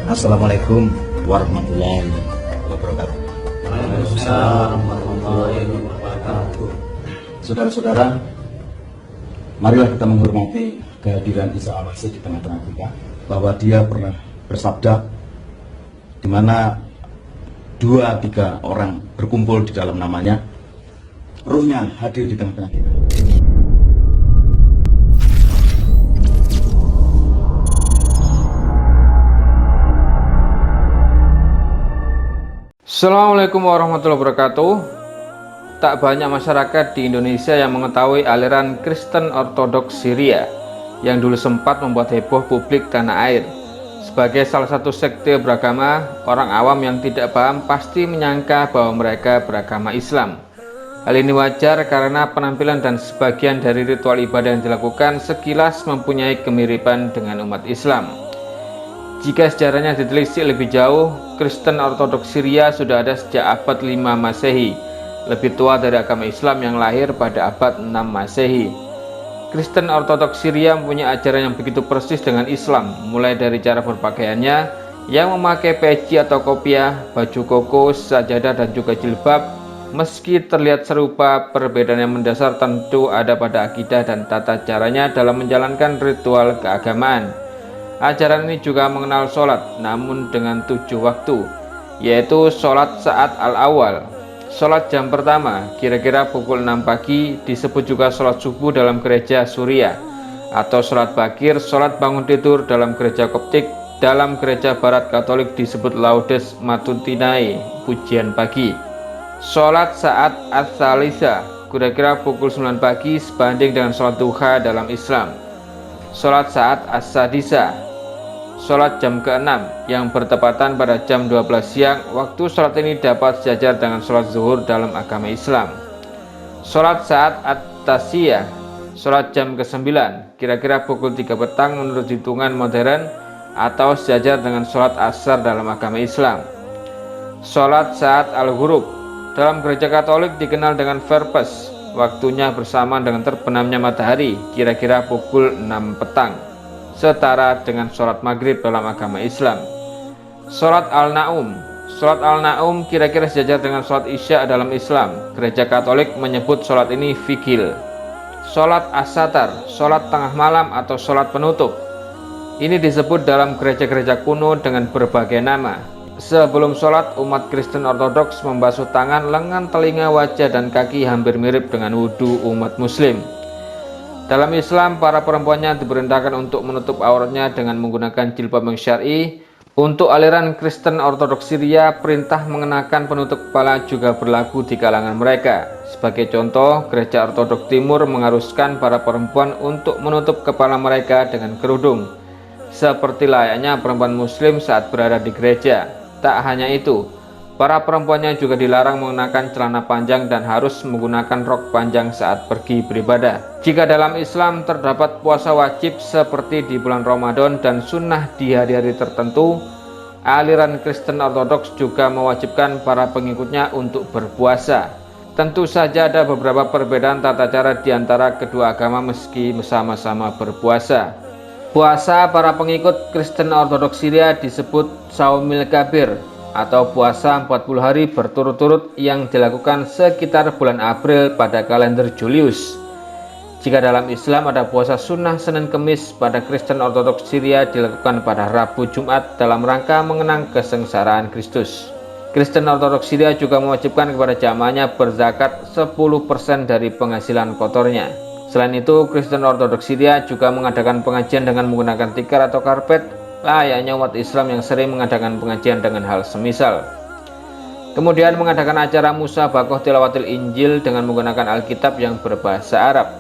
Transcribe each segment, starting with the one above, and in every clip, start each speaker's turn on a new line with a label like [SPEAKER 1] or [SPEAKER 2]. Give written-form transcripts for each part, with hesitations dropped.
[SPEAKER 1] Assalamualaikum warahmatullahi wabarakatuh.
[SPEAKER 2] Waalaikumsalam warahmatullahi wabarakatuh.
[SPEAKER 1] Saudara-saudara, marilah kita menghormati kehadiran Isa Al-Masih di tengah-tengah kita, bahwa dia pernah bersabda, di mana 2-3 orang berkumpul di dalam namanya, ruhnya hadir di tengah-tengah kita.
[SPEAKER 3] Assalamualaikum warahmatullahi wabarakatuh. Tak banyak masyarakat di Indonesia yang mengetahui aliran Kristen Ortodoks Syria yang dulu sempat membuat heboh publik tanah air. Sebagai salah satu sekte beragama, orang awam yang tidak paham pasti menyangka bahwa mereka beragama Islam. Hal ini wajar karena penampilan dan sebagian dari ritual ibadah yang dilakukan sekilas mempunyai kemiripan dengan umat Islam. Jika sejarahnya ditelisik lebih jauh, Kristen Ortodoks Syria sudah ada sejak abad 5 Masehi, lebih tua dari agama Islam yang lahir pada abad 6 Masehi. Kristen Ortodoks Syria mempunyai ajaran yang begitu persis dengan Islam, mulai dari cara berpakaiannya yang memakai peci atau kopiah, baju koko, sajadah dan juga jilbab. Meski terlihat serupa, perbedaan yang mendasar tentu ada pada akidah dan tata caranya dalam menjalankan ritual keagamaan. Ajaran ini juga mengenal sholat, namun dengan 7 waktu, yaitu sholat saat al-awal, sholat jam pertama, kira-kira pukul 6 pagi, disebut juga sholat subuh dalam gereja Suria, atau sholat bakir, sholat bangun tidur dalam gereja Koptik. Dalam gereja Barat Katolik disebut Laudes Matutinae, pujian pagi. Sholat saat as-salisa, kira-kira pukul 9 pagi, sebanding dengan sholat duha dalam Islam. Sholat saat as-sadisa, sholat jam ke-6 yang bertepatan pada jam 12 siang. Waktu sholat ini dapat sejajar dengan sholat zuhur dalam agama Islam. Sholat saat at-tasiyah, sholat jam ke-9, kira-kira pukul 3 petang menurut hitungan modern, atau sejajar dengan sholat asar dalam agama Islam. Sholat saat al-ghurub, dalam gereja Katolik dikenal dengan verpes, waktunya bersamaan dengan terbenamnya matahari, kira-kira pukul 6 petang, setara dengan sholat maghrib dalam agama Islam. Sholat al-Naum, sholat al-Naum kira-kira sejajar dengan sholat isya dalam Islam. Gereja Katolik menyebut sholat ini fikil. Sholat as-satar, sholat tengah malam atau sholat penutup, ini disebut dalam gereja-gereja kuno dengan berbagai nama. Sebelum sholat, umat Kristen Ortodoks membasuh tangan, lengan, telinga, wajah, dan kaki hampir mirip dengan wudhu umat Muslim. Dalam Islam, para perempuannya diperintahkan untuk menutup auratnya dengan menggunakan jilbab yang syar'i. Untuk aliran Kristen Ortodoks Syria, perintah mengenakan penutup kepala juga berlaku di kalangan mereka. Sebagai contoh, gereja Ortodoks Timur mengharuskan para perempuan untuk menutup kepala mereka dengan kerudung, seperti layaknya perempuan Muslim saat berada di gereja. Tak hanya itu, para perempuannya juga dilarang mengenakan celana panjang dan harus menggunakan rok panjang saat pergi beribadah. Jika dalam Islam terdapat puasa wajib seperti di bulan Ramadan dan sunnah di hari-hari tertentu, aliran Kristen Ortodoks juga mewajibkan para pengikutnya untuk berpuasa. Tentu saja ada beberapa perbedaan tata cara di antara kedua agama meski sama-sama berpuasa. Puasa para pengikut Kristen Ortodoks Syria disebut Shaumil Kabir, atau puasa 40 hari berturut-turut yang dilakukan sekitar bulan April pada kalender Julius. Jika dalam Islam ada puasa sunnah Senin Kemis, pada Kristen Ortodoks Syria dilakukan pada Rabu Jumat dalam rangka mengenang kesengsaraan Kristus. Kristen Ortodoks Syria juga mewajibkan kepada jamaahnya berzakat 10% dari penghasilan kotornya. Selain itu, Kristen Ortodoks Syria juga mengadakan pengajian dengan menggunakan tikar atau karpet, layaknya umat Islam yang sering mengadakan pengajian dengan hal semisal. Kemudian mengadakan acara musabakoh tilawatil Injil dengan menggunakan Alkitab yang berbahasa Arab.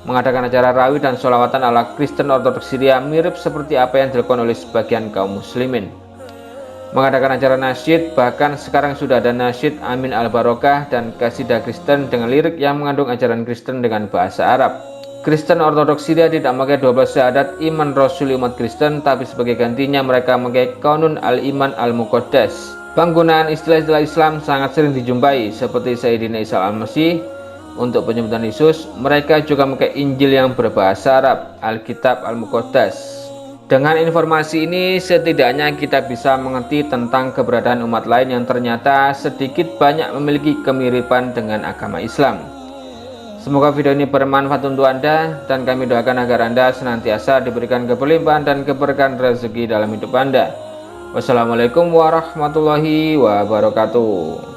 [SPEAKER 3] Mengadakan acara rawi dan sholawatan ala Kristen Ortodoks Syria mirip seperti apa yang dilakukan oleh sebagian kaum muslimin. Mengadakan acara nasyid, bahkan sekarang sudah ada nasyid Amin Al-Barokah dan kasidah Kristen dengan lirik yang mengandung ajaran Kristen dengan bahasa Arab. Kristen Ortodoks Syria tidak memakai 12 syahadat iman Rasul umat Kristen, tapi sebagai gantinya mereka memakai Qanun al-Iman al-Muqaddas. Penggunaan istilah-istilah Islam sangat sering dijumpai, seperti Sayyidina Isa Al-Masih. Untuk penyebutan Yesus, mereka juga memakai Injil yang berbahasa Arab, Alkitab Al-Muqaddas. Dengan informasi ini setidaknya kita bisa mengerti tentang keberadaan umat lain yang ternyata sedikit banyak memiliki kemiripan dengan agama Islam. Semoga video ini bermanfaat untuk Anda, dan kami doakan agar Anda senantiasa diberikan kelimpahan dan keberkahan rezeki dalam hidup Anda. Wassalamualaikum warahmatullahi wabarakatuh.